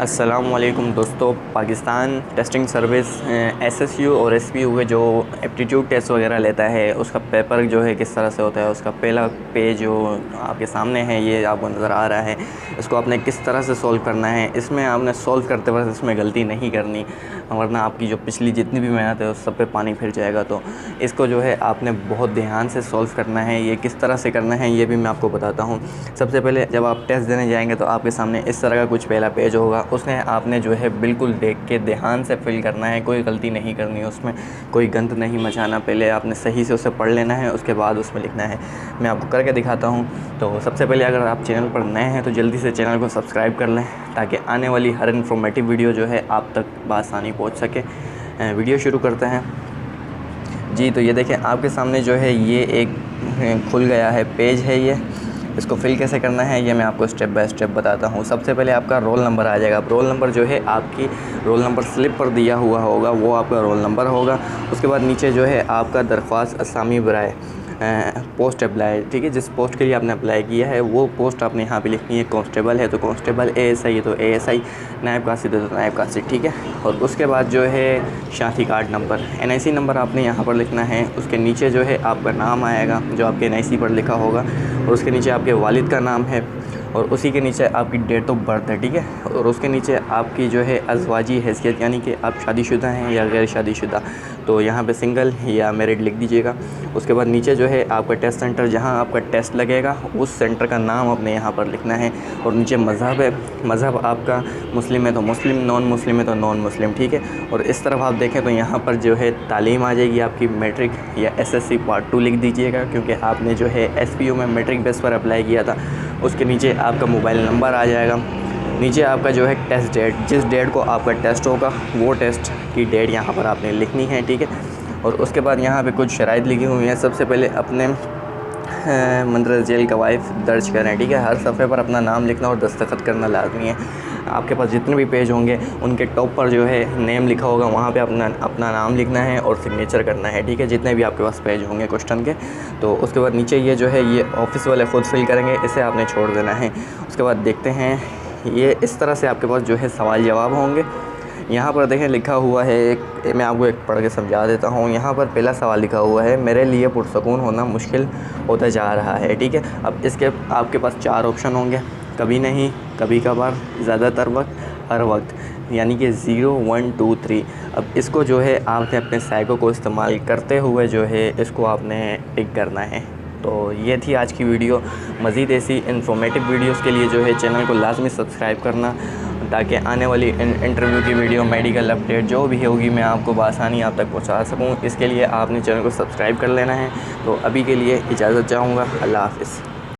अस्सलामुअलैकुम दोस्तों। Pakistan testing service SSU और एसपीयू के जो एप्टीट्यूड टेस्ट वगैरह लेता है उसका पेपर जो है किस तरह से होता है, उसका पहला पेज जो आपके सामने है ये आपको नज़र आ रहा है। इसको आपने किस तरह से सॉल्व करना है, इसमें आपने सॉल्व करते वक्त इसमें गलती नहीं करनी, वरना आपकी जो पिछली जितनी भी मेहनत है उस सब पे पानी फिर जाएगा। तो इसको जो है आपने बहुत ध्यान से सॉल्व करना है। ये किस तरह से करना है ये भी मैं आपको बताता हूँ। सबसे पहले जब आप टेस्ट देने जाएंगे तो आपके सामने इस तरह का कुछ पहला पेज होगा, उसमें आपने जो है बिल्कुल देख के ध्यान से फिल करना है, कोई गलती नहीं करनी है, उसमें कोई गंद नहीं मचाना। पहले आपने सही से उसे पढ़ लेना है, उसके बाद उसमें लिखना है। मैं आपको करके दिखाता हूँ। तो सबसे पहले अगर आप चैनल पर नए हैं तो जल्दी से चैनल को सब्सक्राइब कर लें ताकि आने वाली हर इन्फॉर्मेटिव वीडियो जो है आप तक बआसानी पहुँच सके। वीडियो शुरू करते हैं जी। तो ये देखें आपके सामने जो है ये एक खुल गया है पेज है। ये इसको फिल कैसे करना है ये मैं आपको स्टेप बाय स्टेप बताता हूँ। सबसे पहले आपका रोल नंबर आ जाएगा। रोल नंबर जो है आपकी रोल नंबर स्लिप पर दिया हुआ होगा, वो आपका रोल नंबर होगा। उसके बाद नीचे जो है आपका दरख्वास्त असामी बराए पोस्ट अप्लाई, ठीक है, जिस पोस्ट के लिए आपने अप्लाई किया है वो पोस्ट आपने यहाँ पे लिखनी है। कांस्टेबल है तो कांस्टेबल, एएसआई है तो एएसआई, नायब कासिद है तो नायब कासिद, ठीक है। और उसके बाद जो है शादी कार्ड नंबर, एनआईसी नंबर आपने यहाँ पर लिखना है। उसके नीचे जो है आपका नाम आएगा जो आपके एनआईसी पर लिखा होगा, और उसके नीचे आपके वालिद का नाम है, और उसी के नीचे आपकी डेट ऑफ बर्थ है, ठीक है। और उसके नीचे आपकी जो है अज़वाजी हैसियत, यानी कि आप शादीशुदा हैं या गैर शादीशुदा, तो यहाँ पे सिंगल या मैरिड लिख दीजिएगा। उसके बाद नीचे जो है आपका टेस्ट सेंटर, जहाँ आपका टेस्ट लगेगा उस सेंटर का नाम अपने यहाँ पर लिखना है। और नीचे मज़हब है, मज़हब आपका मुस्लिम है तो मुस्लिम, नॉन मुस्लिम है तो नॉन मुस्लिम, ठीक है। और इस तरफ आप देखें तो यहाँ पर जो है तालीम आ जाएगी आपकी, मैट्रिक या एसएससी पार्ट 2 लिख दीजिएगा, क्योंकि आपने जो है एसपीयू में मैट्रिक बेस पर अप्लाई किया था। उसके नीचे आपका मोबाइल नंबर आ जाएगा। नीचे आपका जो है टेस्ट डेट, जिस डेट को आपका टेस्ट होगा वो टेस्ट की डेट यहाँ पर आपने लिखनी है, ठीक है। और उसके बाद यहाँ पे कुछ शराइत लिखी हुई हैं। सबसे पहले अपने मंदरज जेल कवायद दर्ज करें, ठीक है। हर सफ़े पर अपना नाम लिखना और दस्तखत करना लाजमी है। आपके पास जितने भी पेज होंगे उनके टॉप पर जो है नेम लिखा होगा, वहाँ पे अपना नाम लिखना है और सिग्नेचर करना है, ठीक है, जितने भी आपके पास पेज होंगे क्वेश्चन के। तो उसके बाद नीचे ये जो है ये ऑफिस वाले ख़ुद फिल करेंगे, इसे आपने छोड़ देना है। उसके बाद देखते हैं ये इस तरह से आपके पास जो है सवाल जवाब होंगे। यहाँ पर देखें लिखा हुआ है, एक मैं आपको एक पढ़ के समझा देता हूँ। यहाँ पर पहला सवाल लिखा हुआ है, मेरे लिए पुरसकून होना मुश्किल होता जा रहा है, ठीक है। अब इसके आपके पास 4 ऑप्शन होंगे, कभी नहीं, कभी कभार, ज़्यादातर वक्त, हर वक्त, यानी कि 0, 1, 2, 3। अब इसको जो है आपने अपने साइको को इस्तेमाल करते हुए जो है इसको आपने टिक करना है। तो ये थी आज की वीडियो। मज़ीद ऐसी इन्फॉर्मेटिव वीडियोस के लिए जो है चैनल को लाजमी सब्सक्राइब करना, ताकि आने वाली इंटरव्यू की वीडियो, मेडिकल अपडेट जो भी होगी मैं आपको बआसानी आप तक पहुंचा सकूं। इसके लिए आपने चैनल को सब्सक्राइब कर लेना है। तो अभी के लिए इजाज़त चाहूँगा। अल्लाह हाफ़िज़।